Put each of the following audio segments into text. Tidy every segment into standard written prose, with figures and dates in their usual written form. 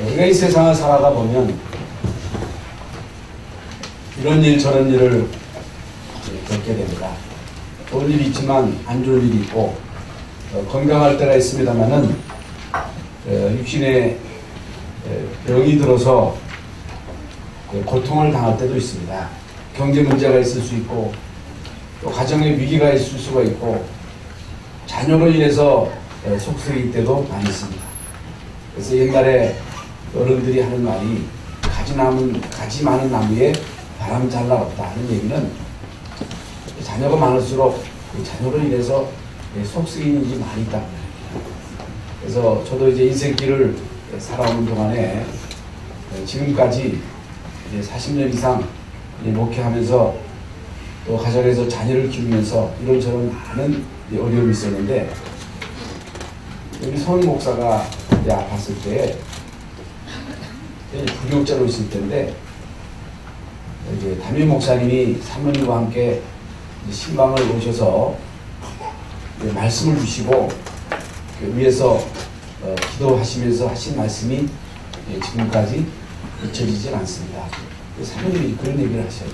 우리가 이 세상을 살아가 보면 이런 일 저런 일을 겪게 됩니다. 좋은 일이 있지만 안 좋은 일이 있고 건강할 때가 있습니다만은 육신에 병이 들어서 고통을 당할 때도 있습니다. 경제 문제가 있을 수 있고 또 가정의 위기가 있을 수가 있고 자녀로 인해서 속쓰릴 때도 많이 있습니다. 그래서 옛날에 어른들이 하는 말이 가지 많은 나무에 바람 잘 날 없다 하는 얘기는 자녀가 많을수록 그 자녀로 인해서 속쓰이는 일이 많이 있다. 그래서 저도 이제 인생길을 살아오는 동안에 지금까지 이제 40년 이상 목회하면서 또 가정에서 자녀를 키우면서 이런저런 많은 어려움이 있었는데 우리 성 목사가 아팠을 때 부교육자로 있을 때인데 이제 담임 목사님이 사모님과 함께 신방을 오셔서 말씀을 주시고 위에서 기도하시면서 하신 말씀이 지금까지 잊혀지질 않습니다. 사모님이 그런 얘기를 하셔요.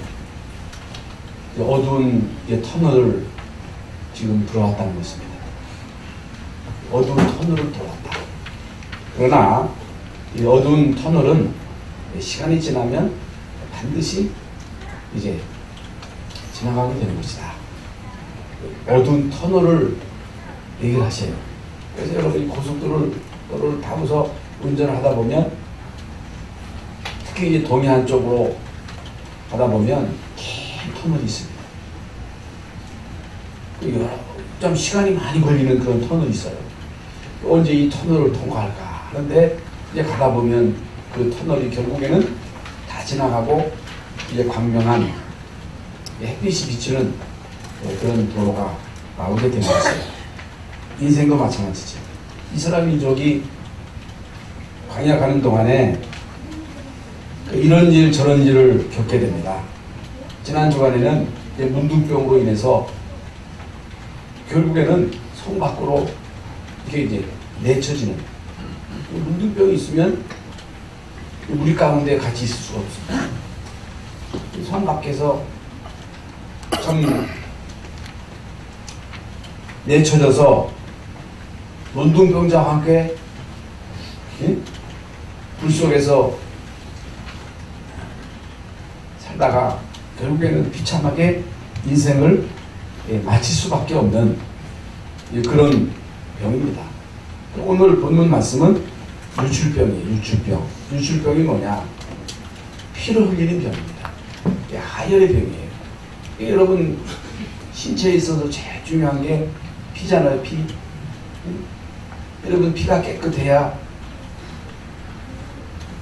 어두운 터널을 지금 들어왔다는 것입니다. 어두운 터널을 들어왔다. 그러나 이 어두운 터널은 시간이 지나면 반드시 이제 지나가게 되는 것이다. 어두운 터널을 얘기를 하셔요. 그래서 여러분이 고속도로를 타고서 운전을 하다 보면 특히 이제 동해안 쪽으로 가다 보면 긴 터널이 있습니다. 좀 시간이 많이 걸리는 그런 터널이 있어요. 언제 이 터널을 통과할까 하는데 이제 가다 보면 그 터널이 결국에는 다 지나가고 이제 광명한 햇빛이 비치는 그런 도로가 나오게 되는 것이에요. 인생도 마찬가지죠. 이스라엘 민족이 광야 가는 동안에 이런 일 저런 일을 겪게 됩니다. 지난 주간에는 문둥병으로 인해서 결국에는 성 밖으로 이게 이제 내쳐지는 문둥병이 있으면 우리 가운데 같이 있을 수가 없습니다. 성 밖에서 참 내쳐져서 문둥병자와 함께 불 속에서 살다가 결국에는 비참하게 인생을 마칠 수밖에 없는 그런 병입니다. 오늘 본문 말씀은 유출병이에요. 유출병. 유출병이 뭐냐? 피를 흘리는 병입니다. 하혈의 병이에요. 여러분 신체에 있어서 제일 중요한 게 피잖아요. 피. 여러분 피가 깨끗해야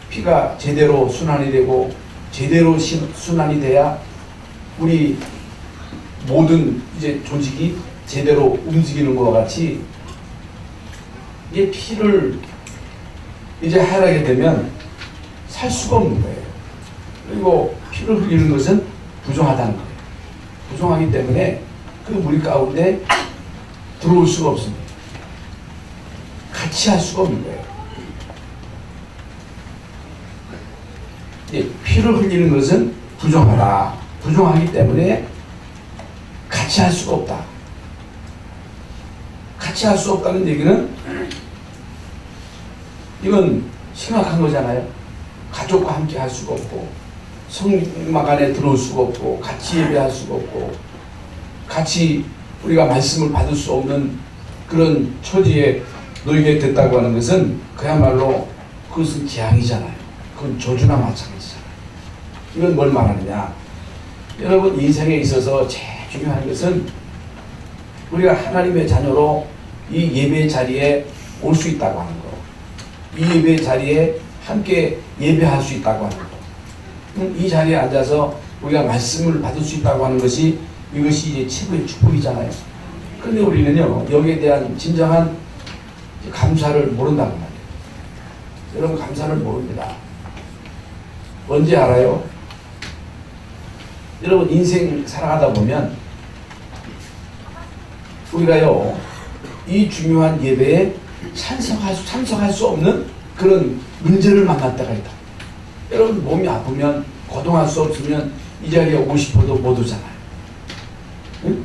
피가 제대로 순환이 되고 제대로 순환이 돼야 우리 모든 이제 조직이 제대로 움직이는 것과 같이 이게 피를 이제 하락하게 되면 살 수가 없는 거예요. 그리고 피를 흘리는 것은 부정하다는 거예요. 부정하기 때문에 그 우리 가운데 들어올 수가 없습니다. 같이 할 수가 없는 거예요. 피를 흘리는 것은 부정하다. 부정하기 때문에 같이 할 수가 없다. 같이 할 수 없다는 얘기는 이건 심각한 거잖아요. 가족과 함께 할 수가 없고 성막 안에 들어올 수가 없고 같이 예배할 수가 없고 같이 우리가 말씀을 받을 수 없는 그런 처지에 놓이게 됐다고 하는 것은 그야말로 그것은 재앙이잖아요. 그건 저주나 마찬가지잖아요. 이건 뭘 말하느냐? 여러분 인생에 있어서 제일 중요한 것은 우리가 하나님의 자녀로 이 예배 자리에 올 수 있다고 하는 거. 이 예배 자리에 함께 예배할 수 있다고 하는 거. 이 자리에 앉아서 우리가 말씀을 받을 수 있다고 하는 것이 이것이 이제 최고의 축복이잖아요. 그런데 우리는요 여기에 대한 진정한 감사를 모른다는 말이에요. 여러분 감사를 모릅니다. 언제 알아요? 여러분 인생 살아가다 보면 우리가요 이 중요한 예배에 참석할 수 없는 그런 문제를 만날 때가 있다. 여러분 몸이 아프면 거동할 수 없으면 이 자리에 오고 싶어도 못 오잖아요. 응?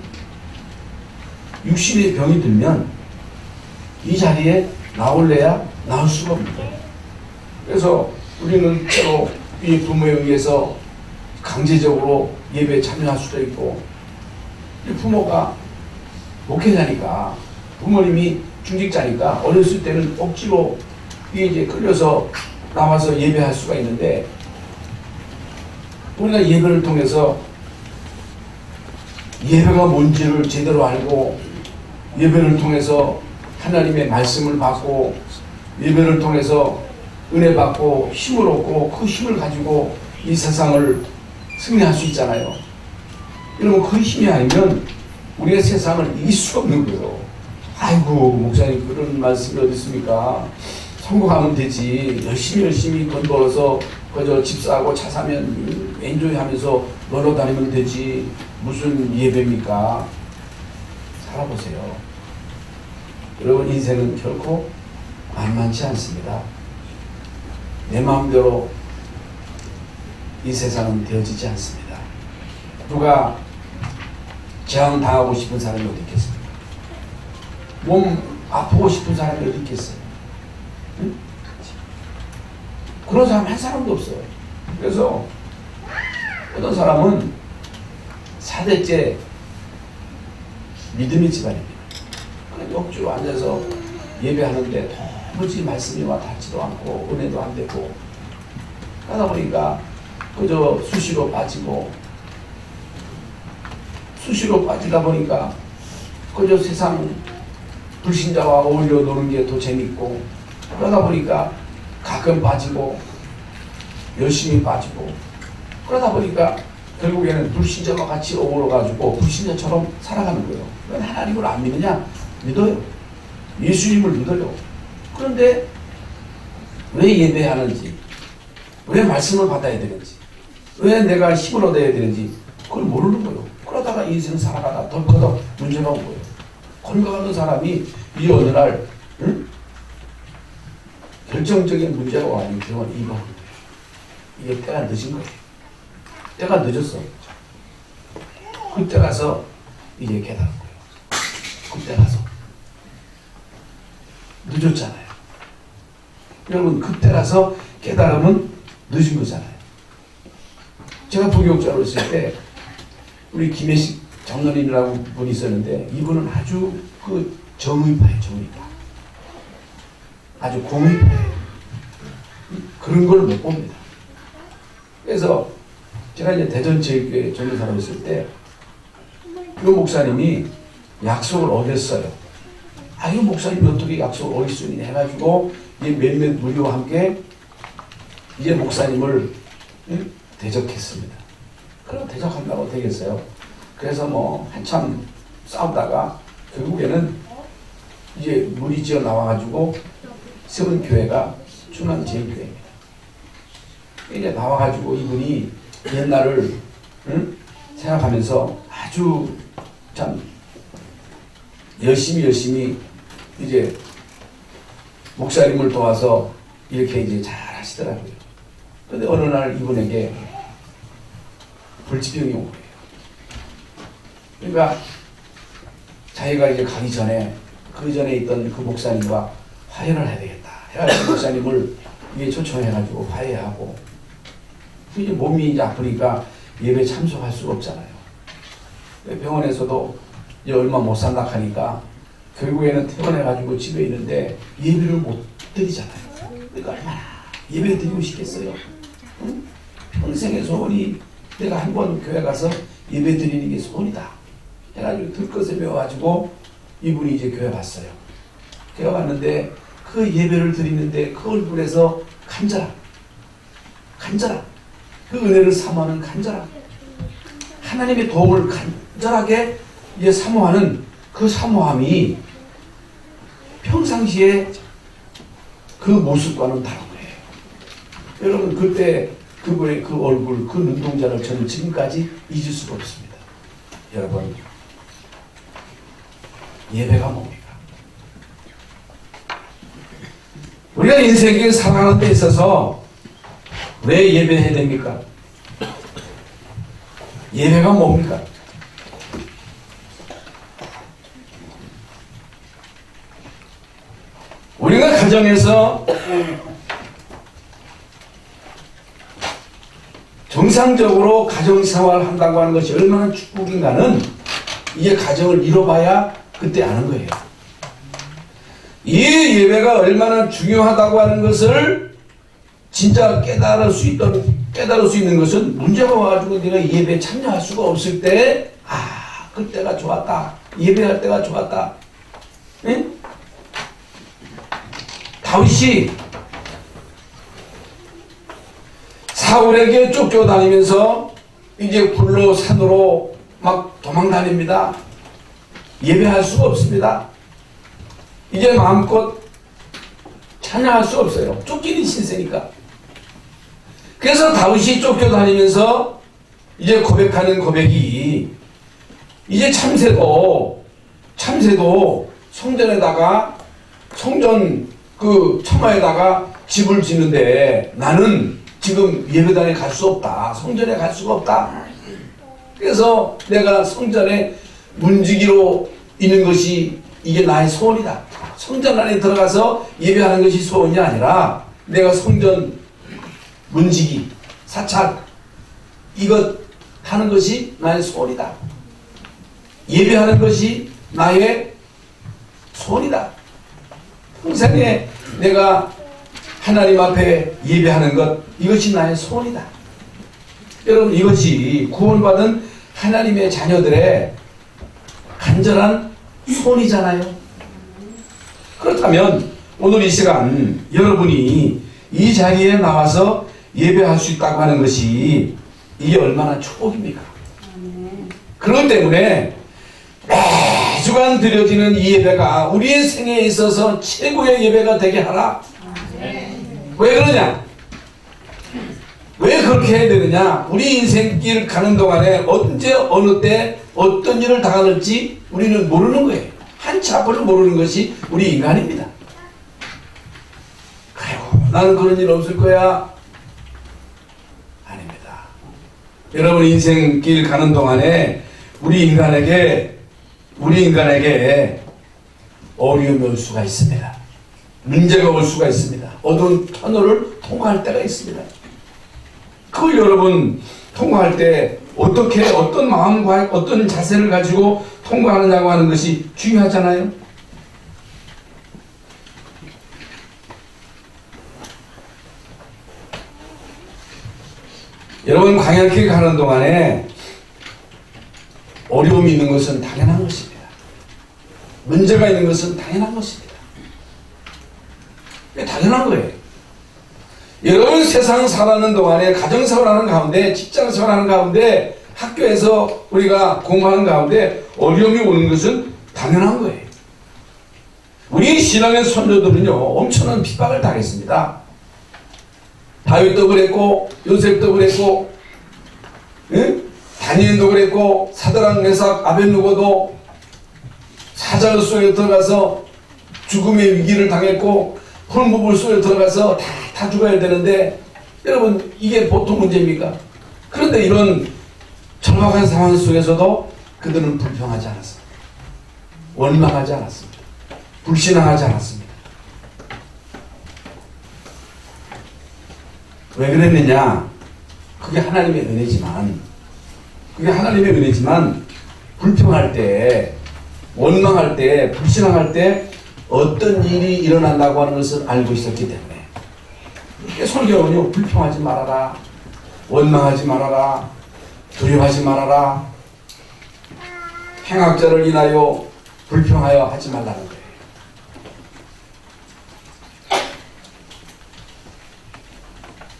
육신의 병이 들면 이 자리에 나올래야 나올 수가 없는 거예요. 그래서 우리는 때로 이 부모에 의해서 강제적으로 예배에 참여할 수도 있고, 이 부모가 목회자니까, 부모님이 중직자니까 어렸을 때는 억지로 이제 끌려서 나와서 예배할 수가 있는데, 우리가 예배를 통해서 예배가 뭔지를 제대로 알고, 예배를 통해서 하나님의 말씀을 받고, 예배를 통해서 은혜 받고 힘을 얻고, 그 힘을 가지고 이 세상을 승리할 수 있잖아요. 그러면 그 힘이 아니면 우리가 세상을 이길 수가 없는 거예요. 아이고 목사님 그런 말씀이 어디 있습니까? 성공하면 되지. 열심히 돈 벌어서 그저 집 사고 차 사면 엔조이 하면서 놀러 다니면 되지. 무슨 예배입니까? 살아보세요. 여러분 인생은 결코 만만치 않습니다. 내 마음대로 이 세상은 되어지지 않습니다. 누가 재앙 당하고 싶은 사람이 어디 있겠습니까? 몸 아프고 싶은 사람이 어디 있겠어요? 응? 그런 사람 한 사람도 없어요. 그래서 어떤 사람은 4대째 믿음의 집안입니다. 억지로 앉아서 예배하는데 도무지 말씀이 와 닿지도 않고 은혜도 안 되고 하다 보니까 그저 수시로 빠지다 보니까 그저 세상 불신자와 어울려 노는 게 더 재밌고, 그러다 보니까 가끔 빠지고 열심히 빠지고, 그러다 보니까 결국에는 불신자와 같이 어우러가지고 불신자처럼 살아가는 거예요. 하나님을 안 믿느냐? 믿어요. 예수님을 믿어요. 그런데 왜 예배하는지, 왜 말씀을 받아야 되는지, 왜 내가 힘을 얻어야 되는지 그걸 모르는 거예요. 그러다가 인생 살아가다 덜커덕 문제가 온 거예요. 건강하던 사람이 이 어느 날 결정적인 문제가 와요. 병원 입원한 거예요. 이게 때가 늦은 거예요. 때가 늦었어. 그때 가서 이제 깨달은 거예요. 그때 가서 늦었잖아요. 여러분 그때 가서 깨달으면 늦은 거잖아요. 제가 부교육자로 있을 때 우리 김혜식 장로님이라고 분이 있었는데, 이분은 아주 그 정의파예요. 정의파. 아주 공의파예요. 그런 걸 못 봅니다. 그래서 제가 이제 대전체육회 전도사로 있을 때 그 목사님이 약속을 어겼어요. 이 목사님이 어떻게 약속을 어길 수 있냐 해가지고 이 몇몇 무리와 함께 이제 목사님을 대적했습니다. 그럼 대적한다고 되겠어요. 그래서 뭐 한참 싸우다가 결국에는 이제 물이 지어 나와가지고 세운 교회가 충남제일교회입니다. 이제 나와가지고 이분이 옛날을 생각하면서 아주 참 열심히 이제 목사님을 도와서 이렇게 이제 잘 하시더라고요. 그런데 어느 날 이분에게 불치병이 온 거예요. 그러니까 자기가 이제 가기 전에 그 전에 있던 그 목사님과 화해를 해야 되겠다 해가지고 목사님을 이게 초청해가지고 화해하고, 이제 몸이 이제 아프니까 예배 참석할 수가 없잖아요. 병원에서도 이제 얼마 못 산다 하니까 결국에는 퇴원해가지고 집에 있는데 예배를 못 드리잖아요. 그러니까 얼마나 예배 드리고 싶겠어요. 응? 평생의 소원이 내가 한 번 교회 가서 예배 드리는 게 소원이다 해가지고 들것에 배워가지고 이분이 이제 교회 왔어요. 교회 왔는데 그 예배를 드리는데 그 얼굴에서 간절함, 그 은혜를 사모하는 간절함, 하나님의 도움을 간절하게 이제 사모하는 그 사모함이 평상시에 그 모습과는 다른 거예요. 여러분 그때 그분의 그 얼굴, 그 눈동자를 저는 지금까지 잊을 수가 없습니다. 여러분 예배가 뭡니까? 우리가 인생을 살아가는 데 있어서 왜 예배해야 됩니까? 예배가 뭡니까? 우리가 가정에서 정상적으로 가정생활을 한다고 하는 것이 얼마나 축복인가는 이게 가정을 이뤄봐야 그때 아는 거예요. 이 예배가 얼마나 중요하다고 하는 것을 진짜 깨달을 수 있는 것은 문제가 와가지고 내가 예배에 참여할 수가 없을 때, 그때가 좋았다. 예배할 때가 좋았다. 응? 다윗이 사울에게 쫓겨다니면서 이제 굴로 산으로 막 도망다닙니다. 예배할 수가 없습니다. 이제 마음껏 찬양할 수 없어요. 쫓기는 신세니까. 그래서 다윗이 쫓겨다니면서 이제 고백하는 고백이 이제 참새도 성전에다가 성전 그 처마에다가 집을 짓는데 나는 지금 예배당에 갈 수 없다. 성전에 갈 수가 없다. 그래서 내가 성전에 문지기로 있는 것이 이게 나의 소원이다. 성전 안에 들어가서 예배하는 것이 소원이 아니라 내가 성전 문지기, 사찰 이것 하는 것이 나의 소원이다. 예배하는 것이 나의 소원이다. 평생에 내가 하나님 앞에 예배하는 것 이것이 나의 소원이다. 여러분 이것이 구원받은 하나님의 자녀들의 간절한 소원이잖아요. 그렇다면 오늘 이 시간 여러분이 이 자리에 나와서 예배할 수 있다고 하는 것이 이게 얼마나 축복입니까? 그렇기 때문에 매주간 드려지는 이 예배가 우리의 생애에 있어서 최고의 예배가 되게 하라. 왜 그러냐? 왜 그렇게 해야 되느냐? 우리 인생길 가는 동안에 언제 어느 때 어떤 일을 당할지 우리는 모르는 거예요. 한치 앞을 모르는 것이 우리 인간입니다. 아이고 나는 그런 일 없을 거야. 아닙니다. 여러분 인생길 가는 동안에 우리 인간에게 어려움이 올 수가 있습니다. 문제가 올 수가 있습니다. 어두운 터널을 통과할 때가 있습니다. 그걸 여러분 통과할 때 어떻게 어떤 마음과 어떤 자세를 가지고 통과하느냐고 하는 것이 중요하잖아요. 여러분 광야길 가는 동안에 어려움이 있는 것은 당연한 것입니다. 문제가 있는 것은 당연한 것입니다. 당연한 거예요. 여러분 세상 살아가는 동안에 가정생활하는 가운데 직장생활하는 가운데 학교에서 우리가 공부하는 가운데 어려움이 오는 것은 당연한 거예요. 우리 신앙의 선조들은요 엄청난 핍박을 당했습니다. 다윗도 그랬고 요셉도 그랬고 다니엘도 그랬고 사드락 메삭 아벳느고도 사자의 속에 들어가서 죽음의 위기를 당했고 홀무불 속에 들어가서 다 죽어야 되는데 여러분 이게 보통 문제입니까? 그런데 이런 절박한 상황 속에서도 그들은 불평하지 않았습니다. 원망하지 않았습니다. 불신앙하지 않았습니다. 왜 그랬느냐? 그게 하나님의 은혜지만 불평할 때 원망할 때 불신앙할 때 어떤 일이 일어난다고 하는 것을 알고 있었기 때문에 설교는요 불평하지 말아라, 원망하지 말아라, 두려워하지 말아라, 행악자를 인하여 불평하여 하지 말라는 거예요.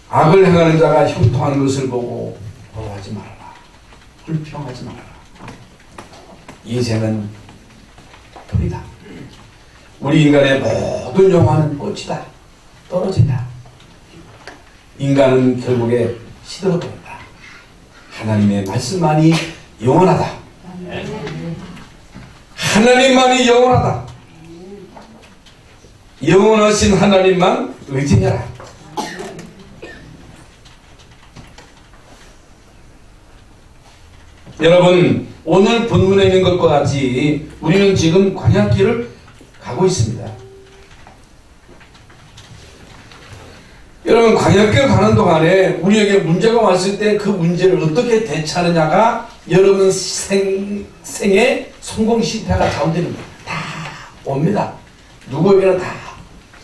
악을 행하는 자가 형통하는 것을 보고 부러워하지 말아라, 불평하지 말아라. 인생은 불이다. 우리 인간의 모든 영화는 꽃이다. 떨어진다. 인간은 결국에 시들어버린다. 하나님의 말씀만이 영원하다. 하나님만이 영원하다. 영원하신 하나님만 의지해라. 여러분, 오늘 본문에 있는 것과 같이 우리는 지금 광야길을 가고 있습니다. 여러분, 광야길 가는 동안에 우리에게 문제가 왔을 때 그 문제를 어떻게 대처하느냐가 여러분 생의 성공 실패가 가운데는 다 옵니다. 누구에게나 다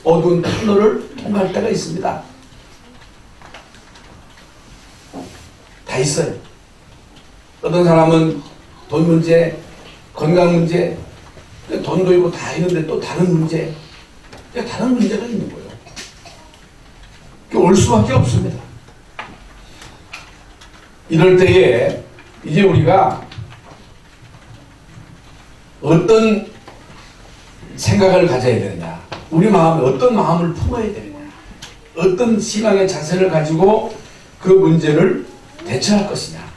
어두운 터널을 통과할 때가 있습니다. 다 있어요. 어떤 사람은 돈 문제, 건강 문제, 돈도 있고 다 있는데 또 다른 문제, 다른 문제가 있는 거예요. 올 수밖에 없습니다. 이럴 때에 이제 우리가 어떤 생각을 가져야 되느냐, 우리 마음에 어떤 마음을 품어야 되느냐, 어떤 신앙의 자세를 가지고 그 문제를 대처할 것이냐.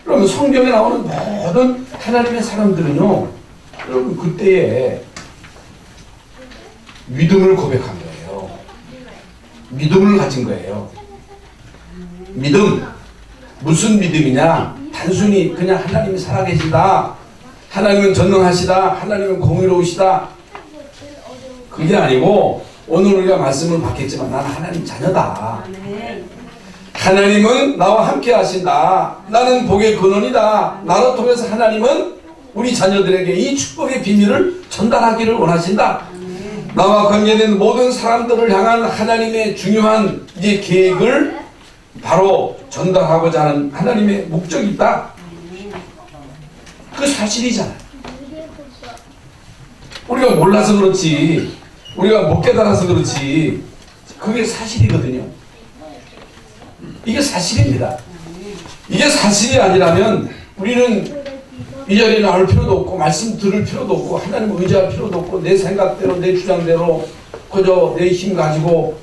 그러면 성경에 나오는 모든 하나님의 사람들은요, 여러분 그때에 믿음을 고백한 거예요. 믿음을 가진 거예요. 믿음. 무슨 믿음이냐? 단순히 그냥 하나님이 살아계신다, 하나님은 전능하시다, 하나님은 공의로우시다, 그게 아니고 오늘 우리가 말씀을 받겠지만 나는 하나님 자녀다, 하나님은 나와 함께 하신다, 나는 복의 근원이다, 나를 통해서 하나님은 우리 자녀들에게 이 축복의 비밀을 전달하기를 원하신다, 나와 관계된 모든 사람들을 향한 하나님의 중요한 이제 계획을 바로 전달하고자 하는 하나님의 목적이 있다. 그 사실이잖아요. 우리가 몰라서 그렇지, 우리가 못 깨달아서 그렇지, 그게 사실이거든요. 이게 사실입니다. 이게 사실이 아니라면 우리는 이 자리에 나올 필요도 없고 말씀 들을 필요도 없고 하나님을 의지할 필요도 없고 내 생각대로 내 주장대로 그저 내 힘 가지고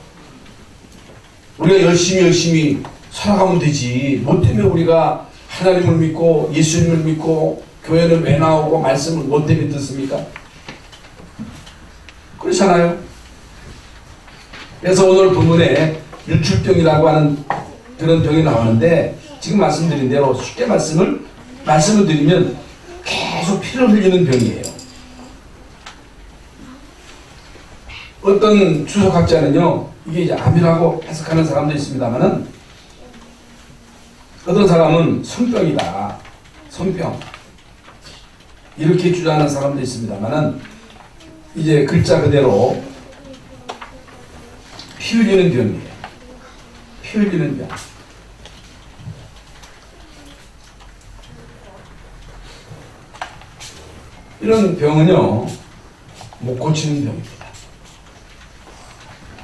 우리가 열심히 살아가면 되지. 뭐 때문에 우리가 하나님을 믿고 예수님을 믿고 교회는 왜 나오고 말씀을 뭐 때문에 듣습니까? 그렇잖아요. 그래서 오늘 본문에 유출병이라고 하는 그런 병이 나오는데, 지금 말씀드린 대로 쉽게 말씀을 드리면 계속 피를 흘리는 병이에요. 어떤 주석학자는요, 이게 이제 암이라고 해석하는 사람도 있습니다만은, 어떤 사람은 손병이다, 손병, 이렇게 주장하는 사람도 있습니다만은, 이제 글자 그대로 피 흘리는 병이에요. 피 흘리는 병. 이런 병은요, 못 고치는 병입니다.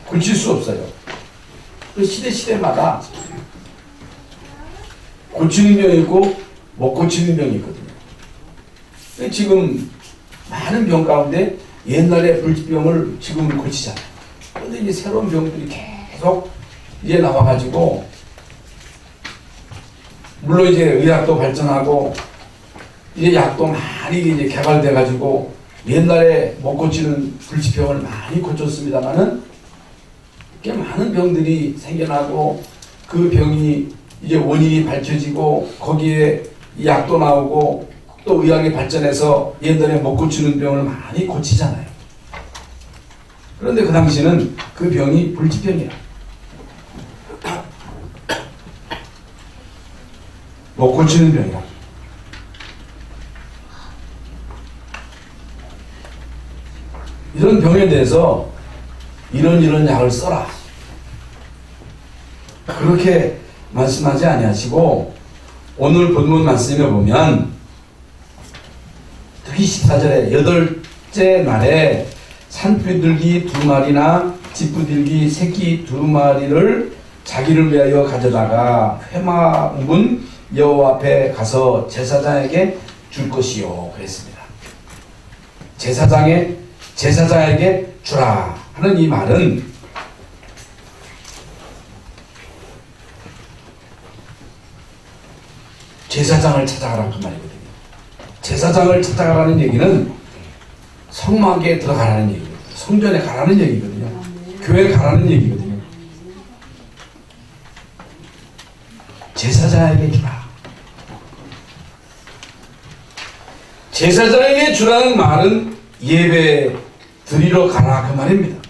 고칠 수 없어요. 그 시대마다 고치는 병이 있고 못 고치는 병이 있거든요. 지금 많은 병 가운데 옛날에 불치병을 지금 고치잖아요. 그런데 이제 새로운 병들이 계속 이제 나와가지고, 물론 이제 의학도 발전하고 이제 약도 많이 이제 개발돼가지고 옛날에 못 고치는 불치병을 많이 고쳤습니다만은, 꽤 많은 병들이 생겨나고 그 병이 이제 원인이 밝혀지고 거기에 약도 나오고 또 의학이 발전해서 옛날에 못 고치는 병을 많이 고치잖아요. 그런데 그 당시는 그 병이 불치병이야. 못 고치는 병이야. 이런 병에 대해서 이런 약을 써라, 그렇게 말씀하지 아니하시고, 오늘 본문 말씀에 보면 특히 14절에 8째 날에 산비둘기 2마리나 집부들기 새끼 2마리를 자기를 위하여 가져다가 회막문 여호와 앞에 가서 제사장에게 줄 것이요, 그랬습니다. 제사장에게 주라 하는 이 말은 제사장을 찾아가라 그 말이거든요. 제사장을 찾아가라는 얘기는 성막에 들어가라는 얘기거든요. 성전에 가라는 얘기거든요. 교회에 가라는 얘기거든요. 제사장에게 주라. 제사장에게 주라는 말은 예배 드리러 가라 그 말입니다.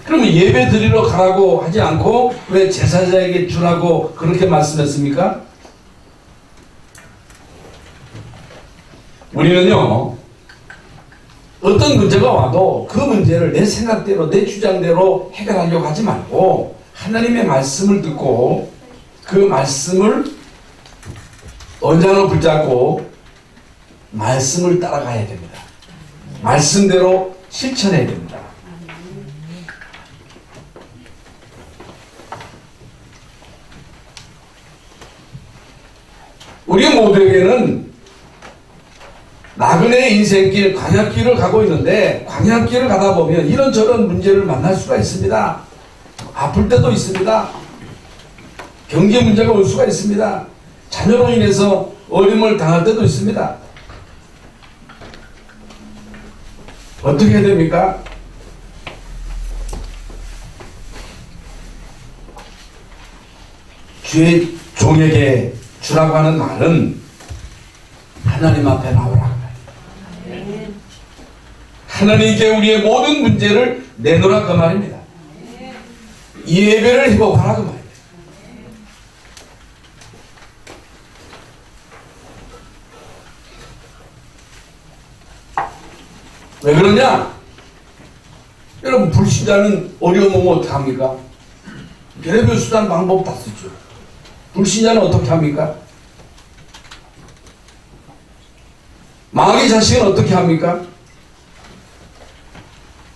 그러면 예배 드리러 가라고 하지 않고 왜 제사장에게 주라고 그렇게 말씀했습니까? 우리는요, 어떤 문제가 와도 그 문제를 내 생각대로, 내 주장대로 해결하려고 하지 말고 하나님의 말씀을 듣고 그 말씀을 언장으로 붙잡고 말씀을 따라가야 됩니다. 말씀대로 실천해야 됩니다. 우리 모두에게는 나그네 인생길, 광야길을 가고 있는데 광야길을 가다 보면 이런저런 문제를 만날 수가 있습니다. 아플 때도 있습니다. 경제 문제가 올 수가 있습니다. 자녀로 인해서 어려움을 당할 때도 있습니다. 어떻게 해야 됩니까? 주의 종에게 주라고 하는 말은 하나님 앞에 나오라. 하나님께 우리의 모든 문제를 내놓으라 그 말입니다. 예배를 회복하라 그 말입니다. 왜 그러냐? 여러분, 불신자는 어려움 오면 어떻게 합니까? 별의별 수단 방법 다 쓰죠. 불신자는 어떻게 합니까? 마귀 자식은 어떻게 합니까?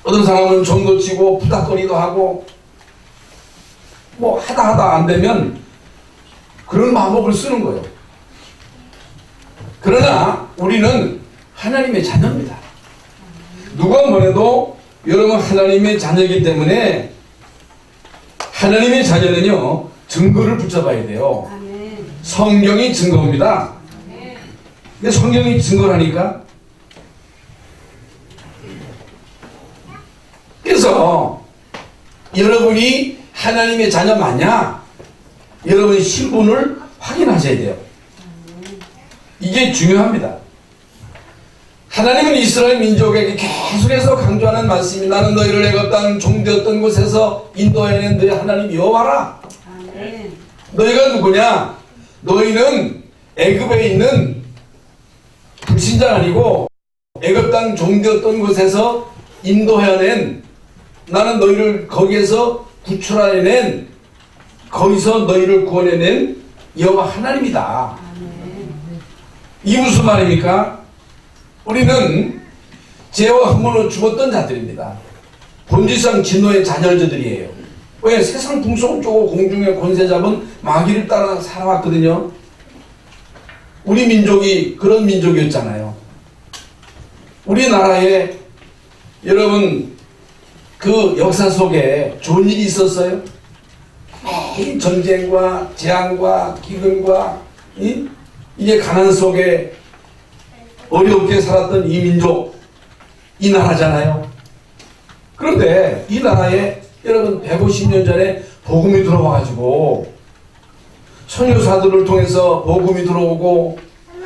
어떤 사람은 정도 치고 푸닥거리도 하고 뭐 하다 안 되면 그런 방법을 쓰는 거예요. 그러나 우리는 하나님의 자녀입니다. 누가 뭐래도 여러분 하나님의 자녀이기 때문에 하나님의 자녀는요, 증거를 붙잡아야 돼요. 성경이 증거입니다. 근데 성경이 증거라니까. 그래서 여러분이 하나님의 자녀 맞냐? 여러분의 신분을 확인하셔야 돼요. 이게 중요합니다. 하나님은 이스라엘 민족에게 계속해서 강조하는 말씀이 나는 너희를 애굽 땅 종되었던 곳에서 인도해낸 너희 하나님 여호와라. 너희가 누구냐? 너희는 애굽에 있는 불신자 아니고 애굽 땅 종되었던 곳에서 인도해낸 나는 너희를 거기에서 구출해낸 거기서 너희를 구원해낸 여호와 하나님이다. 이 무슨 말입니까? 우리는 죄와 흠으로 죽었던 자들입니다. 본질상 진노의 자녀들이에요. 왜? 세상 풍속을 쪼고 공중의 권세 잡은 마귀를 따라 살아왔거든요. 우리 민족이 그런 민족이었잖아요. 우리나라에 여러분 그 역사 속에 좋은 일이 있었어요? 매일 전쟁과 재앙과 기근과 이게 가난 속에 어렵게 살았던 이 민족, 이 나라잖아요. 그런데 이 나라에 여러분 150년 전에 복음이 들어와가지고 선교사들을 통해서 복음이 들어오고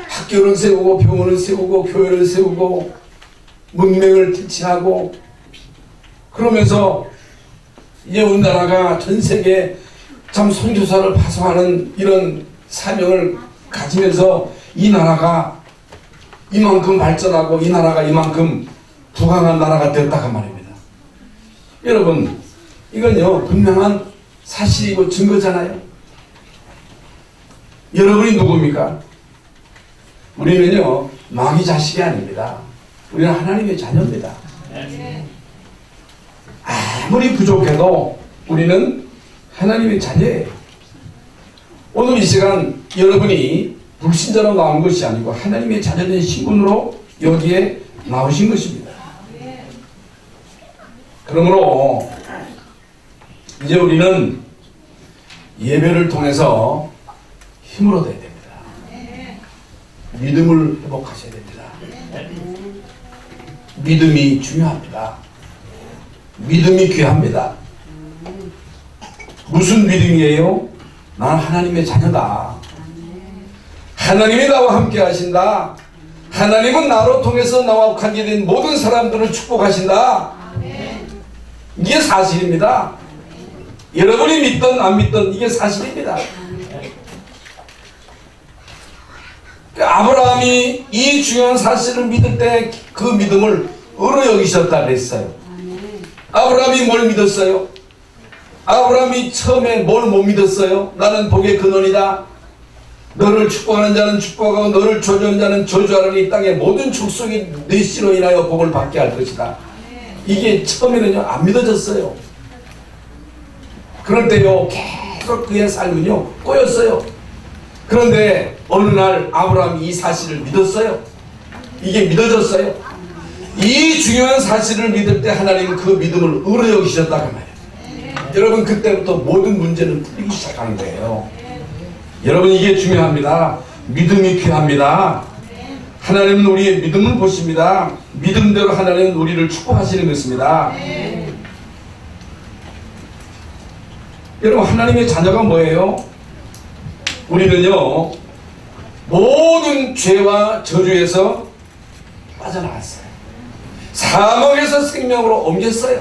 학교를 세우고 병원을 세우고 교회를 세우고 문명을 퇴치하고 그러면서 이제 우리나라가 전 세계에 참 선교사를 파송하는 이런 사명을 가지면서 이 나라가 이만큼 발전하고 이 나라가 이만큼 부강한 나라가 되었다고 말입니다. 여러분, 이건요 분명한 사실이고 증거잖아요. 여러분이 누굽니까? 우리는요 마귀 자식이 아닙니다. 우리는 하나님의 자녀입니다. 아무리 부족해도 우리는 하나님의 자녀예요. 오늘 이 시간 여러분이 불신자로 나온 것이 아니고 하나님의 자녀된 신분으로 여기에 나오신 것입니다. 그러므로 이제 우리는 예배를 통해서 힘을 얻어야 됩니다. 믿음을 회복하셔야 됩니다. 믿음이 중요합니다. 믿음이 귀합니다. 무슨 믿음이에요? 나는 하나님의 자녀다. 하나님이 나와 함께 하신다. 하나님은 나로 통해서 나와 관계된 모든 사람들을 축복하신다. 이게 사실입니다. 여러분이 믿든 안 믿든 이게 사실입니다. 아브라함이 이 중요한 사실을 믿을 때 그 믿음을 어느 여기셨다 그랬어요. 아브라함이 뭘 믿었어요? 아브라함이 처음에 뭘 못 믿었어요? 나는 복의 근원이다. 너를 축복하는 자는 축복하고 너를 저주하는 자는 저주하는 이 땅의 모든 족속이 내 씨로 인하여 복을 받게 할 것이다. 이게 처음에는요 안 믿어졌어요. 그럴 때요 계속 그의 삶은요 꼬였어요. 그런데 어느 날 아브라함이 이 사실을 믿었어요. 이게 믿어졌어요. 이 중요한 사실을 믿을 때 하나님은 그 믿음을 의로 여기셨다 그 말이에요. 여러분 그때부터 모든 문제는 풀리기 시작하는 거예요. 여러분 이게 중요합니다. 믿음이 귀합니다. 하나님은 우리의 믿음을 보십니다. 믿음대로 하나님은 우리를 축복하시는 것입니다. 여러분 하나님의 자녀가 뭐예요? 우리는요 모든 죄와 저주에서 빠져나갔어요. 사망에서 생명으로 옮겼어요.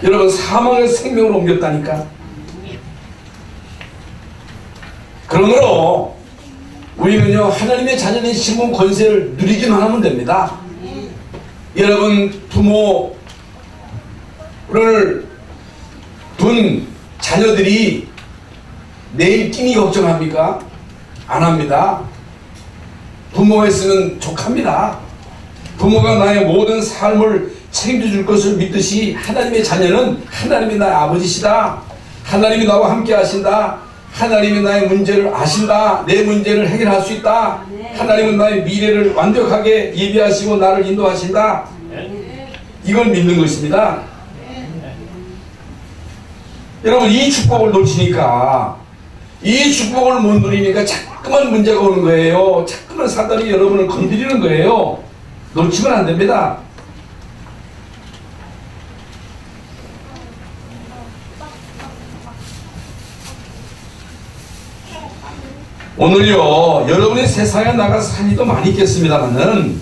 여러분 사망에서 생명으로 옮겼다니까. 그러므로 우리는요 하나님의 자녀의 신분 권세를 누리기만 하면 됩니다. 여러분 부모를 둔 자녀들이 내일 끼니 걱정합니까? 안 합니다. 부모였으면 족합니다. 부모가 나의 모든 삶을 책임져 줄 것을 믿듯이 하나님의 자녀는 하나님이 나의 아버지시다. 하나님이 나와 함께 하신다. 하나님이 나의 문제를 아신다. 내 문제를 해결할 수 있다. 하나님은 나의 미래를 완벽하게 예비하시고 나를 인도하신다. 이걸 믿는 것입니다. 여러분 이 축복을 놓치니까 이 축복을 못 누리니까 자꾸만 문제가 오는 거예요. 자꾸만 사단이 여러분을 건드리는 거예요. 놓치면 안 됩니다. 오늘요 여러분이 세상에 나가서 할 일도 많이 있겠습니다만은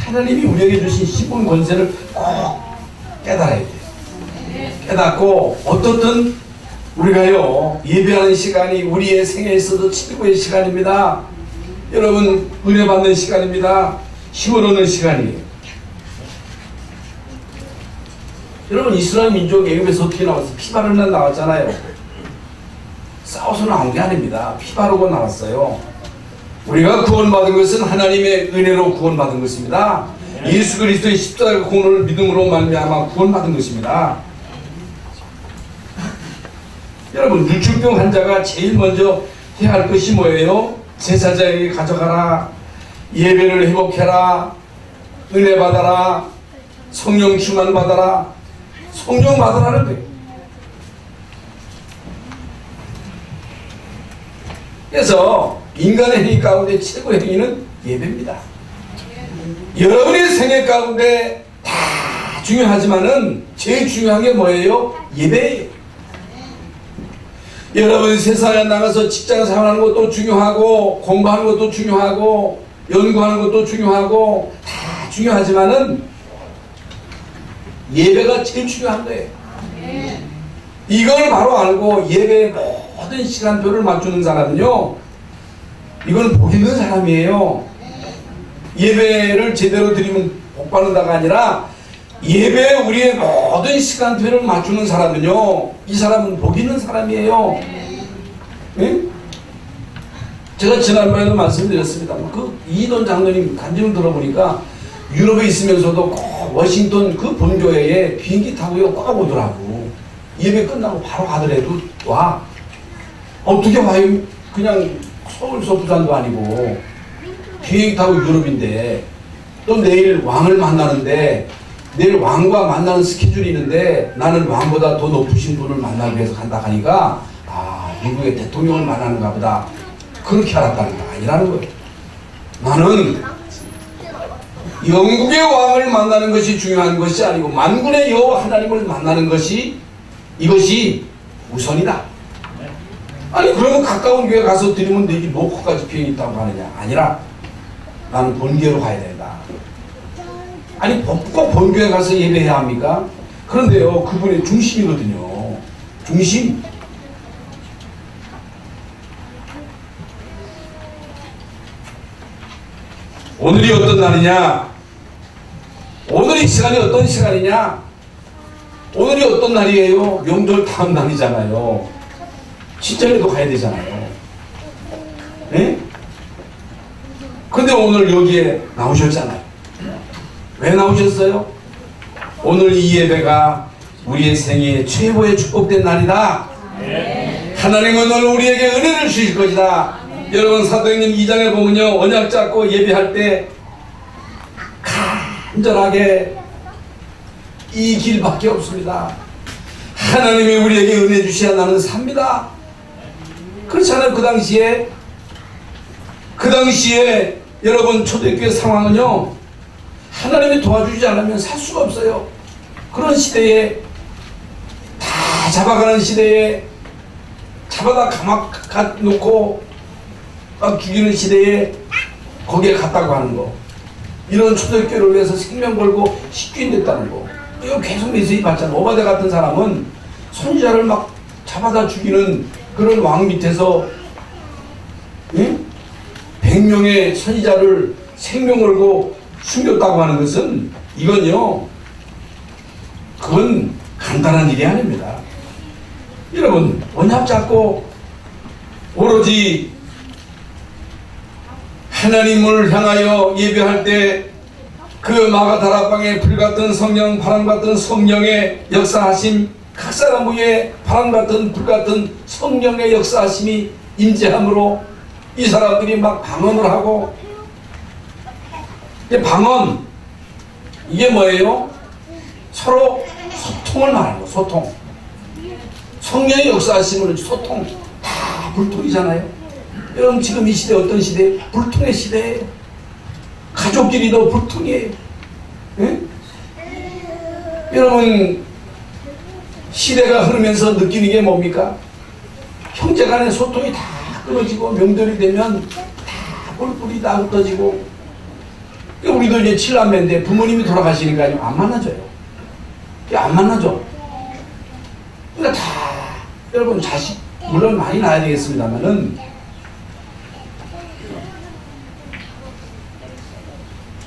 하나님이 우리에게 주신 신분 권세를 꼭 깨달아야 돼요. 깨닫고 어떻든 우리가요 예배하는 시간이 우리의 생애에 있어도 최고의 시간입니다. 여러분 은혜 받는 시간입니다. 힘을 얻는 시간이에요. 여러분 이스라엘 민족 애굽에서 어떻게 나왔어요? 피 바르려 나왔잖아요. 싸워서 나온 게 아닙니다. 피 바르고 나왔어요. 우리가 구원받은 것은 하나님의 은혜로 구원받은 것입니다. 예수 그리스도의 십자가 공로를 믿음으로 말미암아 구원받은 것입니다. 여러분 유출병 환자가 제일 먼저 해야 할 것이 뭐예요? 제사장에게 가져가라. 예배를 회복해라. 은혜 받아라. 성령 충만 받아라. 성령 받으라는 거예요. 그래서 인간의 행위 가운데 최고의 행위는 예배입니다. 여러분의 생애 가운데 다 중요하지만은 제일 중요한 게 뭐예요? 예배예요. 여러분 세상에 나가서 직장 생활하는 것도 중요하고 공부하는 것도 중요하고 연구하는 것도 중요하고 다 중요하지만은 예배가 제일 중요한 거예요. 이걸 바로 알고 예배의 모든 시간표를 맞추는 사람은요 이건 복 있는 사람이에요. 예배를 제대로 드리면 복 받는다가 아니라 예배에 우리의 모든 시간표를 맞추는 사람은요 이 사람은 복 있는 사람이에요. 네? 제가 지난번에도 말씀드렸습니다. 그 이don 장로님 간증을 들어보니까 유럽에 있으면서도 꼭 워싱턴 그 본교회에 비행기 타고요 꼭 오더라고. 예배 끝나고 바로 가더라도 와. 어떻게 와요? 그냥 서울서 부산도 아니고 비행기 타고 유럽인데 또 내일 왕을 만나는데 내일 왕과 만나는 스케줄이 있는데 나는 왕보다 더 높으신 분을 만나기 위해서 간다 하니까 아 미국의 대통령을 만나는가 보다. 그렇게 알았다는 거 아니라는 거예요. 나는 영국의 왕을 만나는 것이 중요한 것이 아니고 만군의 여호와 하나님을 만나는 것이 이것이 우선이다. 아니 그러면 가까운 교회 가서 드리면 되지 뭐 거기까지 비행이 있다고 하느냐. 아니라 나는 본교회로 가야 된다. 아니 꼭 본교회 가서 예배해야 합니까? 그런데요 그분의 중심이거든요. 중심. 오늘이 어떤 날이냐? 오늘 이 시간이 어떤 시간이냐? 오늘이 어떤 날이에요? 명절 다음 날이잖아요. 친정에도 가야 되잖아요. 네? 근데 오늘 여기에 나오셨잖아요. 왜 나오셨어요? 오늘 이 예배가 우리의 생애 최고의 축복된 날이다. 네. 하나님은 오늘 우리에게 은혜를 주실 것이다. 여러분 사도행전 2장에 보면요 언약 잡고 예배할 때 간절하게 이 길밖에 없습니다. 하나님이 우리에게 은혜 주셔야 나는 삽니다. 그렇잖아요. 그 당시에 여러분 초대교회 상황은요 하나님이 도와주지 않으면 살 수가 없어요. 그런 시대에 다 잡아가는 시대에 잡아다 감옥 놓고 막 죽이는 시대에 거기에 갔다고 하는 거, 이런 초대교회를 위해서 생명 걸고 식주인 됐다는 거, 이거 계속 메시지 받잖아. 오바댜 같은 사람은 선지자를 막 잡아다 죽이는 그런 왕 밑에서 100명의 선지자를 생명 걸고 숨겼다고 하는 것은 이건요 그건 간단한 일이 아닙니다. 여러분 언약 잡고 오로지 하나님을 향하여 예배할 때 그 마가다락방에 불같은 성령, 바람같은 성령의 역사하심, 각 사람 위에 바람같은 불같은 성령의 역사하심이 임재함으로 이 사람들이 막 방언을 하고, 방언 이게 뭐예요? 서로 소통을 말하는 거. 소통. 성령의 역사하심은 소통. 다 불통이잖아요. 여러분 지금 이 시대 어떤 시대? 불통의 시대예요. 가족끼리도 불통이에요. 예? 여러분 시대가 흐르면서 느끼는 게 뭡니까? 형제간의 소통이 다 끊어지고 명절이 되면 다 뿔뿔이 다 흩어지고. 우리도 이제 7남매인데 부모님이 돌아가시니까 안 만나져요. 안 만나죠. 그러니까 다 여러분 자식 물론 많이 낳아야 되겠습니다만은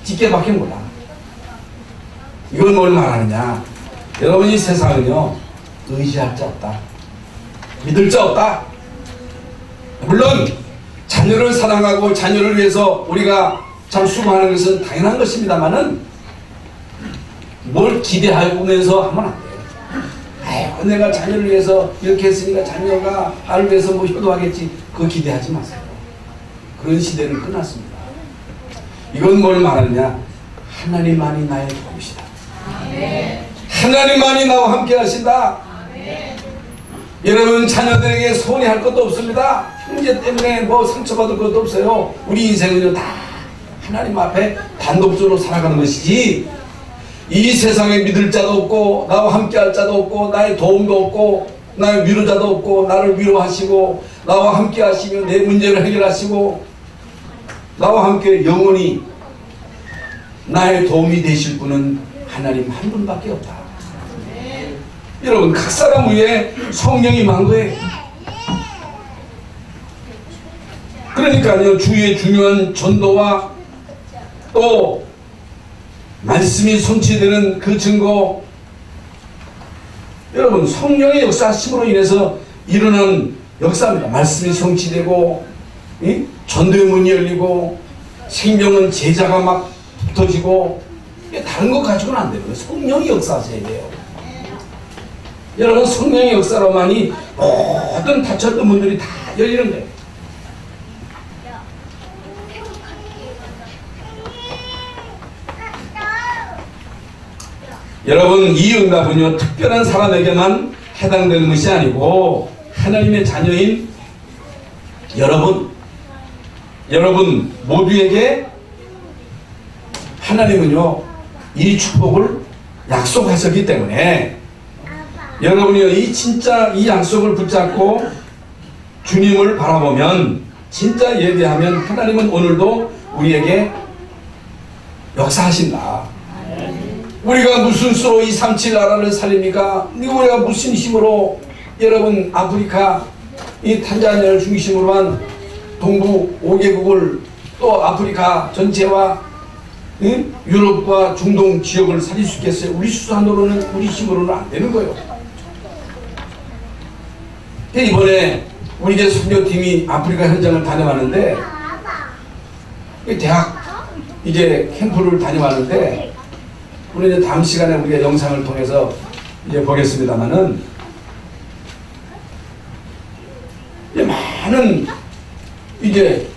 찌개밖에 몰라. 이걸 뭘 말하느냐? 여러분 이 세상은요 의지할 자 없다. 믿을 자 없다. 물론 자녀를 사랑하고 자녀를 위해서 우리가 참 수고하는 것은 당연한 것입니다만은 뭘 기대하면서 하면 안 돼요. 아이고 내가 자녀를 위해서 이렇게 했으니까 자녀가 나를 위해서 뭐 효도하겠지. 그거 기대하지 마세요. 그런 시대는 끝났습니다. 이건 뭘 말하느냐? 하나님만이 나의 도움이시다. 하나님만이 나와 함께 하신다. 여러분 자녀들에게 손해 할 것도 없습니다. 형제 때문에 뭐 상처받을 것도 없어요. 우리 인생은요 다 하나님 앞에 단독적으로 살아가는 것이지, 이 세상에 믿을 자도 없고 나와 함께 할 자도 없고 나의 도움도 없고 나의 위로자도 없고 나를 위로하시고 나와 함께 하시며 내 문제를 해결하시고 나와 함께 영원히 나의 도움이 되실 분은 하나님 한 분밖에 없다. 여러분 각 사람 위에 성령이 만 거예요. 그러니까요 주의 중요한 전도와 또 말씀이 성취되는 그 증거, 여러분 성령의 역사심으로 인해서 일어난 역사입니다. 말씀이 성취되고 전도의 문이 열리고 생명은 제자가 막 붙어지고, 다른 거 가지고는 안 돼요. 성령이 역사하셔야 돼요. 여러분 성령의 역사로만이 모든 닫혔던 문들이 다 열리는 거예요. 여러분 이 응답은요 특별한 사람에게만 해당되는 것이 아니고 하나님의 자녀인 여러분 여러분 모두에게 하나님은요 이 축복을 약속하셨기 때문에 여러분이요 이 진짜 이 약속을 붙잡고 주님을 바라보면 진짜 예배하면 하나님은 오늘도 우리에게 역사하신다. 우리가 무슨 수로 이 37 나라를 살립니까? 우리가 무슨 힘으로 여러분 아프리카 이 탄자니아를 중심으로 한 동부 5개국을 또 아프리카 전체와 유럽과 중동 지역을 살릴 수 있겠어요? 우리 수산으로는 우리 힘으로는 안 되는 거예요. 이번에 우리 이제 선교팀이 아프리카 현장을 다녀왔는데 대학 이제 캠프를 다녀왔는데 우리 이제 다음 시간에 우리가 영상을 통해서 이제 보겠습니다만은 이제 많은 이제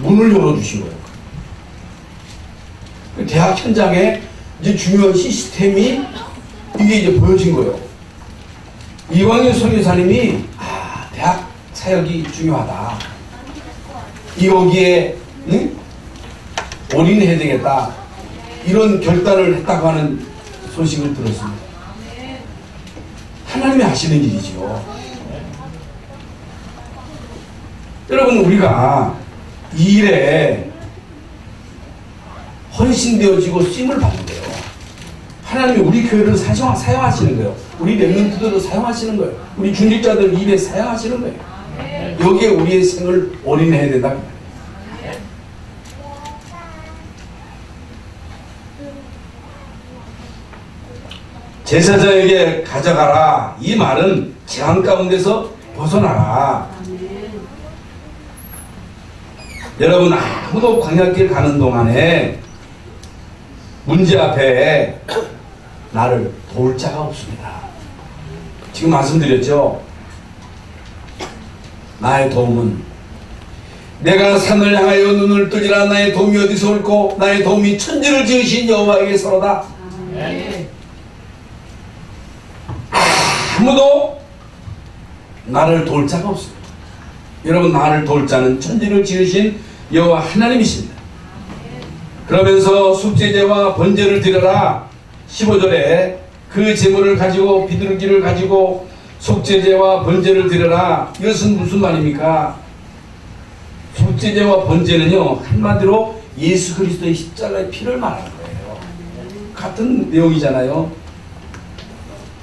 문을 열어주신 거예요. 대학 현장에 이제 중요한 시스템이 이게 이제 보여진 거예요. 이광현 선교사님이 대학 사역이 중요하다. 여기에 올인해야 되겠다. 이런 결단을 했다고 하는 소식을 들었습니다. 하나님이 하시는 일이지요. 여러분 우리가 이 일에 헌신되어지고 쓰임을 받는 거예요. 하나님이 우리 교회를 사용하시는 거예요. 우리 렘넌트들을 사용하시는 거예요. 우리 중직자들 일에 사용하시는 거예요. 여기에 우리의 생을 올인해야 된다. 제사장에게 가져가라. 이 말은 재앙 가운데서 벗어나라. 여러분 아무도 광야길 가는 동안에 문제 앞에 나를 도울 자가 없습니다. 지금 말씀드렸죠. 나의 도움은 내가 산을 향하여 눈을 뜨리라. 나의 도움이 어디서 올꼬? 나의 도움이 천지를 지으신 여호와에게서로다. 아무도 나를 도울 자가 없습니다. 여러분 나를 도울 자는 천지를 지으신 여호와 하나님이십니다. 그러면서 속죄제와 번제를 드려라. 15절에 그 제물을 가지고 비둘기를 가지고 속죄제와 번제를 드려라. 이것은 무슨 말입니까? 속죄제와 번제는요 한마디로 예수 그리스도의 십자가의 피를 말하는 거예요. 같은 내용이잖아요.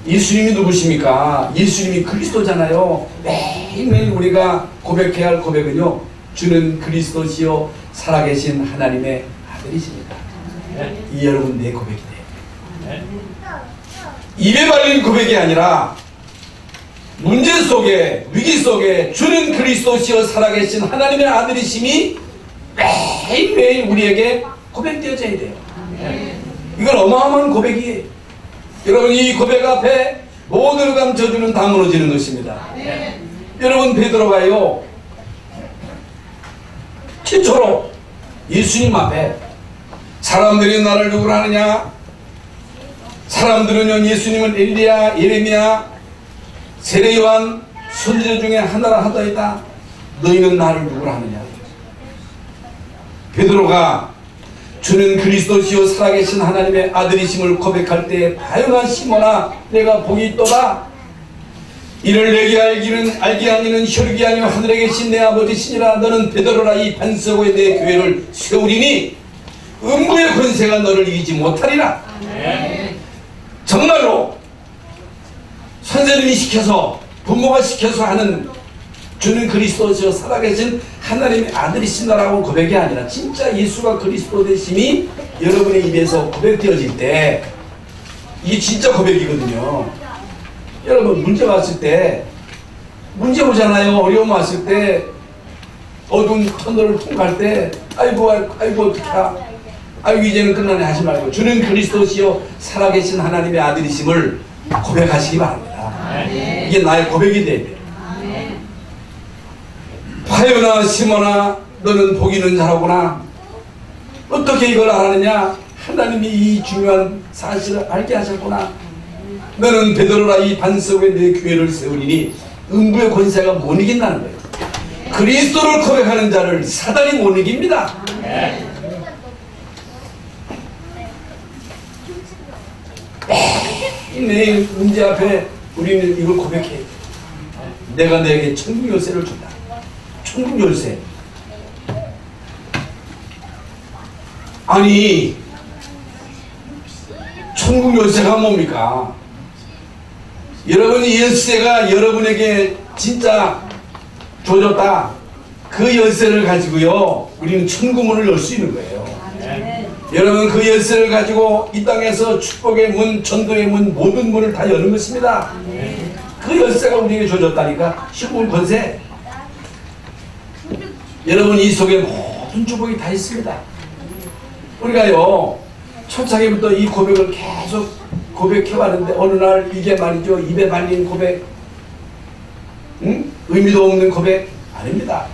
예수님이 누구십니까? 예수님이 그리스도잖아요. 매일매일 우리가 고백해야 할 고백은요 주는 그리스도시요 살아계신 하나님의 아들이십니다. 이 여러분 내 고백이 돼요. 입에 발린 고백이 아니라 문제 속에 위기 속에 주는 그리스도시요 살아계신 하나님의 아들이심이 매일매일 우리에게 고백되어져야 돼요. 이건 어마어마한 고백이에요. 여러분 이 고백 앞에 모든 감춰주는 다 무너지는 것입니다. 여러분 베드로가요 최초로 예수님 앞에 사람들이 나를 누구라 하느냐? 사람들은요 예수님은 엘리야, 예레미야, 세례요한 선지자 중에 하나라 하더이다. 너희는 나를 누구라 하느냐? 베드로가 주는 그리스도시요 살아계신 하나님의 아들이심을 고백할 때 바요나 시몬아 내가 복이 있도다. 이를 내게 알게 하니는 혈육이 아니요 하늘에 계신 내 아버지시니라. 너는 베드로라. 이 반석에 내 교회를 세우리니 음부의 권세가 너를 이기지 못하리라. 정말로 선생님이 시켜서 부모가 시켜서 하는 주는 그리스도시요 살아계신 하나님의 아들이신다라고 고백이 아니라 진짜 예수가 그리스도 되심이 여러분의 입에서 고백되어질 때 이게 진짜 고백이거든요. 여러분 문제 왔을 때 문제 오잖아요. 어려움 왔을 때 어두운 터널을 통과할 때 아이고 어떡하 아이고 이제는 끝나네 하지 말고 주는 그리스도시요 살아계신 하나님의 아들이심을 고백하시기 바랍니다. 이게 나의 고백이 돼야 돼요. 바요나 시몬아 너는 복 있는 자라구나. 어떻게 이걸 알았느냐? 하나님이 이 중요한 사실을 알게 하셨구나. 너는 베드로라. 이 반석 위에 내 교회를 세우리니 음부의 권세가 못 이긴다는 거예요. 그리스도를 고백하는 자를 사단이 못 이깁니다. 매일 문제 앞에 우리는 이걸 고백해. 내가 너에게 천국 열쇠를 준다. 천국 열쇠. 아니, 천국 열쇠가 뭡니까? 여러분이 열쇠가 여러분에게 진짜 줘줬다. 그 열쇠를 가지고요, 우리는 천국문을 열 수 있는 거예요. 여러분, 그 열쇠를 가지고 이 땅에서 축복의 문, 전도의 문, 모든 문을 다 여는 것입니다. 그 열쇠가 우리에게 줘줬다니까. 신분 권세. 여러분, 이 속에 모든 축복이 다 있습니다. 우리가요, 초창기부터 이 고백을 계속 고백해왔는데 어느 날 이게 말이죠, 입에 발린 고백, 의미도 없는 고백 아닙니다.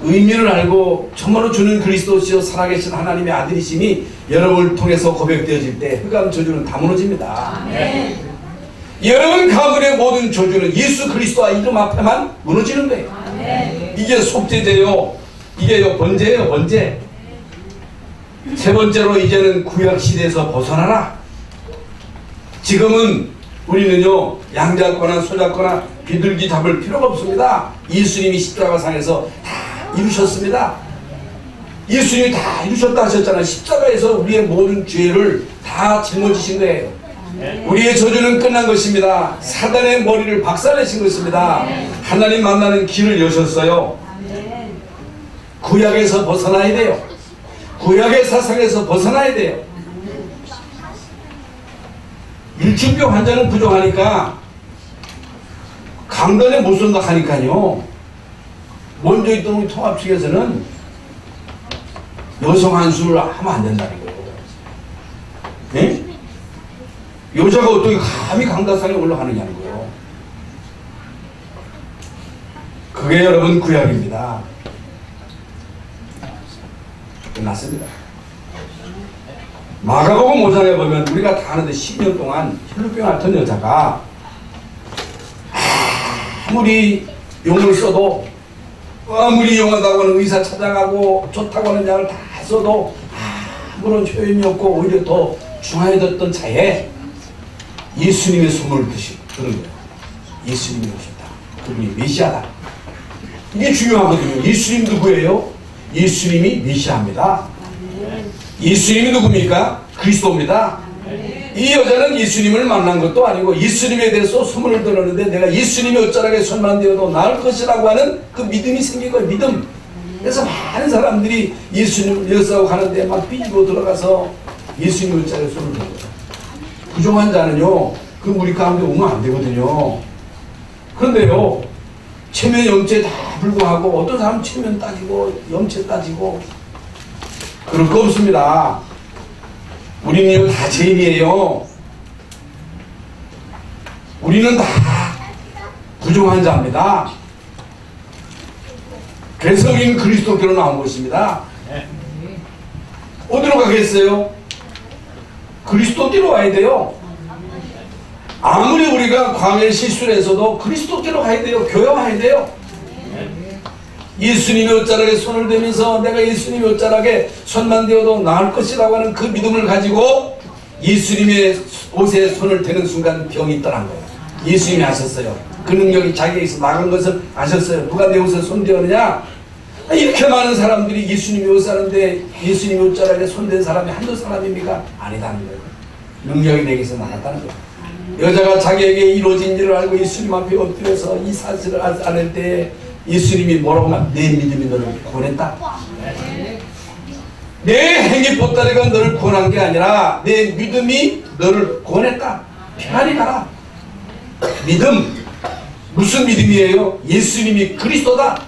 의미를 알고 정말로 주는 그리스도시요 살아계신 하나님의 아들이심이 여러분을 통해서 고백되어질 때 흑암 저주는 다 무너집니다. 여러분 가문의 모든 저주는 예수 그리스도와 이름 앞에만 무너지는 거예요. 이게 속죄제요, 이게요 번제예요, 번제. 세 번째로, 이제는 구약 시대에서 벗어나라. 지금은 우리는요, 양 잡거나 소 잡거나 비둘기 잡을 필요가 없습니다. 예수님이 십자가상에서 다 이루셨습니다. 예수님이 다 이루셨다 하셨잖아요. 십자가에서 우리의 모든 죄를 다 짊어지신 거예요. 우리의 저주는 끝난 것입니다. 사단의 머리를 박살내신 것입니다. 하나님 만나는 길을 여셨어요. 구약에서 벗어나야 돼요. 구약의 사상에서 벗어나야 돼요. 일중병 환자는 부족하니까 강단에 못 선다 하니까요, 먼저 있던 우리 통합 측에서는 여성 한수를 하면 안 된다는 거예요. 네? 여자가 어떻게 감히 강다상에 올라가느냐는 거예요. 그게 여러분 구약입니다. 끝났습니다. 마가복음 5장에 보면 우리가 다 아는데 10년 동안 혈루병 앓던 여자가 아무리 용을 써도, 아무리 용하다고 하는 의사 찾아가고 좋다고 하는 약을 다 써도 아무런 효용이 없고 오히려 더 중하해졌던 차에 예수님의 소문을 들은 거예요. 예수님이 오셨다. 그분이 메시아다. 이게 중요하거든요. 예수님 누구예요? 예수님이 메시아입니다. 예수님이 누굽니까? 그리스도입니다. 이 여자는 예수님을 만난 것도 아니고 예수님에 대해서 소문을 들었는데 내가 예수님이 어쩌라게 손만 대어도 나을 것이라고 하는 그 믿음이 생긴 거예요. 믿음. 그래서 많은 사람들이 예수님을 여사고 가는데 막 삐지고 들어가서 예수님 어쩌라게 손을 대는 거예요. 부정한 자는요, 그 무리 가운데 오면 안 되거든요. 그런데요, 체면 영체 다 불구하고 어떤 사람은 체면 따지고 영체 따지고 그럴 거 없습니다. 우리는 다 죄인이에요. 우리는 다 부정한 자입니다. 그래서 우리는 그리스도께로 나온 것입니다. 어디로 가겠어요? 그리스도께로 와야 돼요. 아무리 우리가 광야에 실수를 해서도 그리스도께로 가야 돼요. 교회 와야 돼요. 예수님이 옷자락에 손을 대면서 내가 예수님이 옷자락에 손만 대어도 나을 것이라고 하는 그 믿음을 가지고 예수님의 옷에 손을 대는 순간 병이 떠난 거예요. 예수님이 아셨어요. 그 능력이 자기에게서 나간 것을 아셨어요. 누가 내 옷에 손 대었느냐? 이렇게 많은 사람들이 예수님이 옷 사는데 예수님이 옷자락에 손댄 사람이 한두 사람입니까? 아니다는 거예요. 능력이 내게서 나갔다는 거예요. 여자가 자기에게 이루어진 일을 알고 예수님 앞에 엎드려서 이 사실을 알 때 예수님이 뭐라고 하면 내 믿음이 너를 구원했다. 내 행위 보따리가 너를 구원한 게 아니라 내 믿음이 너를 구원했다. 편안히 가라. 믿음. 무슨 믿음이에요? 예수님이 그리스도다.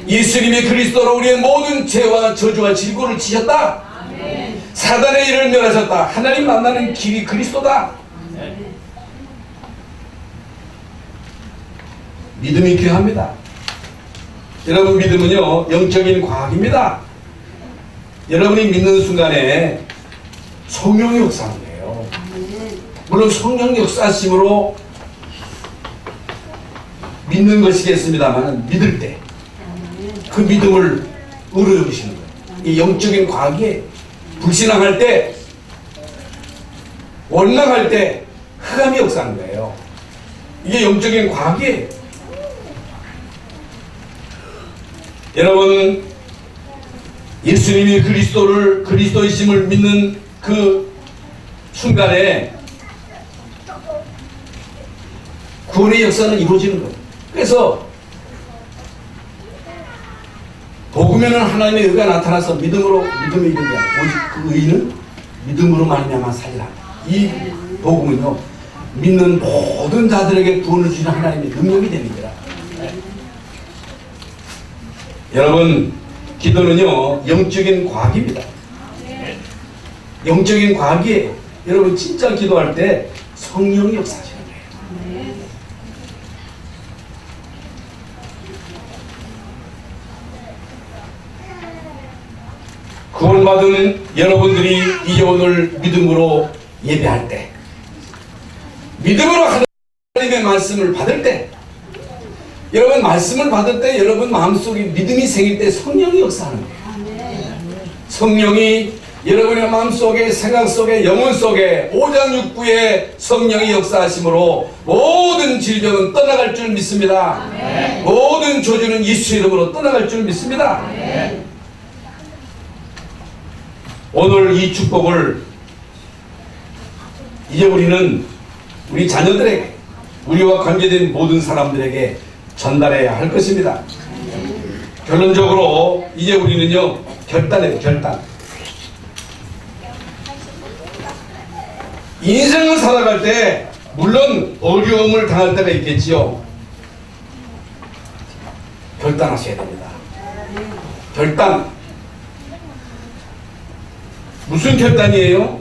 예수님이 그리스도로 우리의 모든 죄와 저주와 질고를 지셨다. 사단의 일을 멸하셨다. 하나님 만나는 길이 그리스도다. 믿음이 귀합니다. 여러분, 믿음은요 영적인 과학입니다. 여러분이 믿는 순간에 성령의 역사하는 거예요. 물론 성령 역사심으로 믿는 것이겠습니다만 믿을 때 그 믿음을 의뢰하시는 거예요. 이 영적인 과학에 불신앙할 때, 원망할 때 흑암이 역사하는 거예요. 이게 영적인 과학이에요. 여러분, 예수님이 그리스도이심을 믿는 그 순간에 구원의 역사는 이루어지는 거예요. 그래서 복음에는 하나님의 의가 나타나서 믿음이 이르게 하고, 오직 그 의는 믿음으로 말미암아 살리라. 이 복음은요, 믿는 모든 자들에게 구원을 주시는 하나님의 능력이 됩니다. 여러분, 기도는요 영적인 과학입니다. 영적인 과학이, 여러분 진짜 기도할 때 성령이 역사하시는 거예요. 구원받은 여러분들이 이제 오늘 믿음으로 예배할 때, 믿음으로 하나님의 말씀을 받을 때, 여러분 말씀을 받을 때 여러분 마음속에 믿음이 생길 때 성령이 역사하는 거예요. 성령이 여러분의 마음속에, 생각 속에, 영혼 속에 오장육부에 성령이 역사하심으로 모든 질병은 떠나갈 줄 믿습니다. 모든 저주는 예수 이름으로 떠나갈 줄 믿습니다. 오늘 이 축복을 이제 우리는 우리 자녀들에게, 우리와 관계된 모든 사람들에게 전달해야 할 것입니다. 결론적으로 이제 우리는요 결단해요. 결단. 인생을 살아갈 때 물론 어려움을 당할 때가 있겠지요. 결단하셔야 됩니다. 결단. 무슨 결단이에요?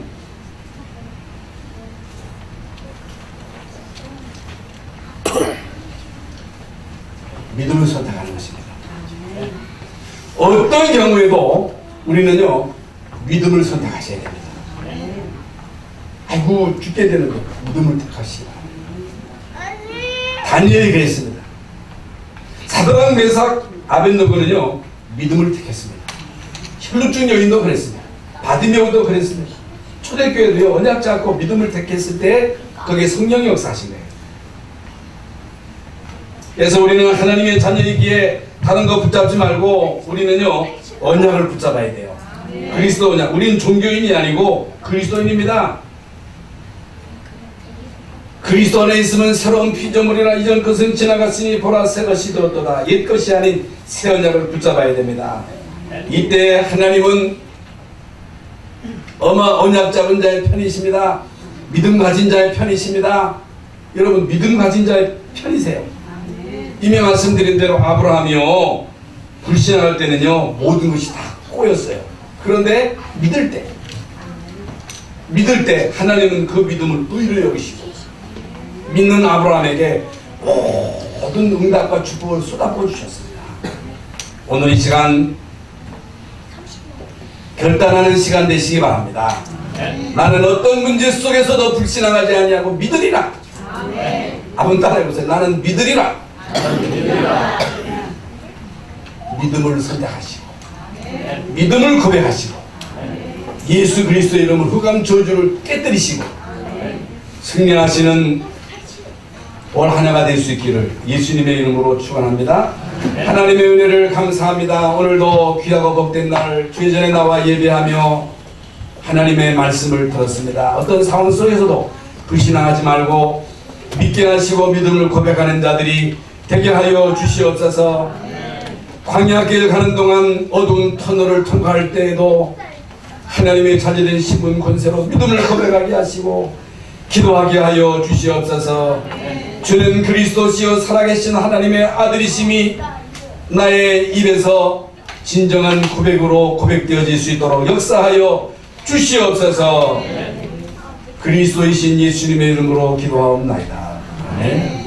믿음을 선택하는 것입니다. 어떤 경우에도 우리는요 믿음을 선택하셔야 됩니다. 아이고 죽게 되는데 믿음을 택하시라. 다니엘이 그랬습니다. 사드락 메삭 아벳느고는요 믿음을 택했습니다. 혈루증 여인도 그랬습니다. 바디메오도 그랬습니다. 초대교회도요 언약 잡고 믿음을 택했을 때 거기에 성령이 역사하신 거예요. 그래서 우리는 하나님의 자녀이기에 다른 거 붙잡지 말고 우리는요 언약을 붙잡아야 돼요. 그리스도 언약. 우리는 종교인이 아니고 그리스도인입니다. 그리스도 안에 있으면 새로운 피조물이라 이전 것은 지나갔으니 보라 새 것이 되었도다. 옛 것이 아닌 새 언약을 붙잡아야 됩니다. 이때 하나님은 언약 잡은 자의 편이십니다. 믿음 가진 자의 편이십니다. 여러분 믿음 가진 자의 편이세요. 이미 말씀드린 대로 아브라함이요 불신할 때는요 모든 것이 다 꼬였어요. 그런데 믿을 때 하나님은 그 믿음을 의로 여기시고 믿는 아브라함에게 모든 응답과 축복을 쏟아부어 주셨습니다. 오늘 이 시간 결단하는 시간 되시기 바랍니다. 나는 어떤 문제 속에서도 불신앙하지 아니하고 믿으리라. 한번 따라해보세요. 나는 믿으리라. 믿음을 선택하시고 믿음을 고백하시고 예수 그리스도의 이름으로 흑암 저주를 깨뜨리시고 승리하시는 올 한 해가 될 수 있기를 예수님의 이름으로 축원합니다. 하나님의 은혜를 감사합니다. 오늘도 귀하고 복된 날 주의 전에 나와 예배하며 하나님의 말씀을 들었습니다. 어떤 상황 속에서도 불신앙하지 말고 믿게 하시고 믿음을 고백하는 자들이 되게 하여 주시옵소서. 광야길 가는 동안 어두운 터널을 통과할 때에도 하나님의 자녀된 신분 권세로 믿음을 고백하게 하시고 기도하게 하여 주시옵소서. 주는 그리스도시요 살아계신 하나님의 아들이심이 나의 입에서 진정한 고백으로 고백되어질 수 있도록 역사하여 주시옵소서. 그리스도이신 예수님의 이름으로 기도하옵나이다. 아멘.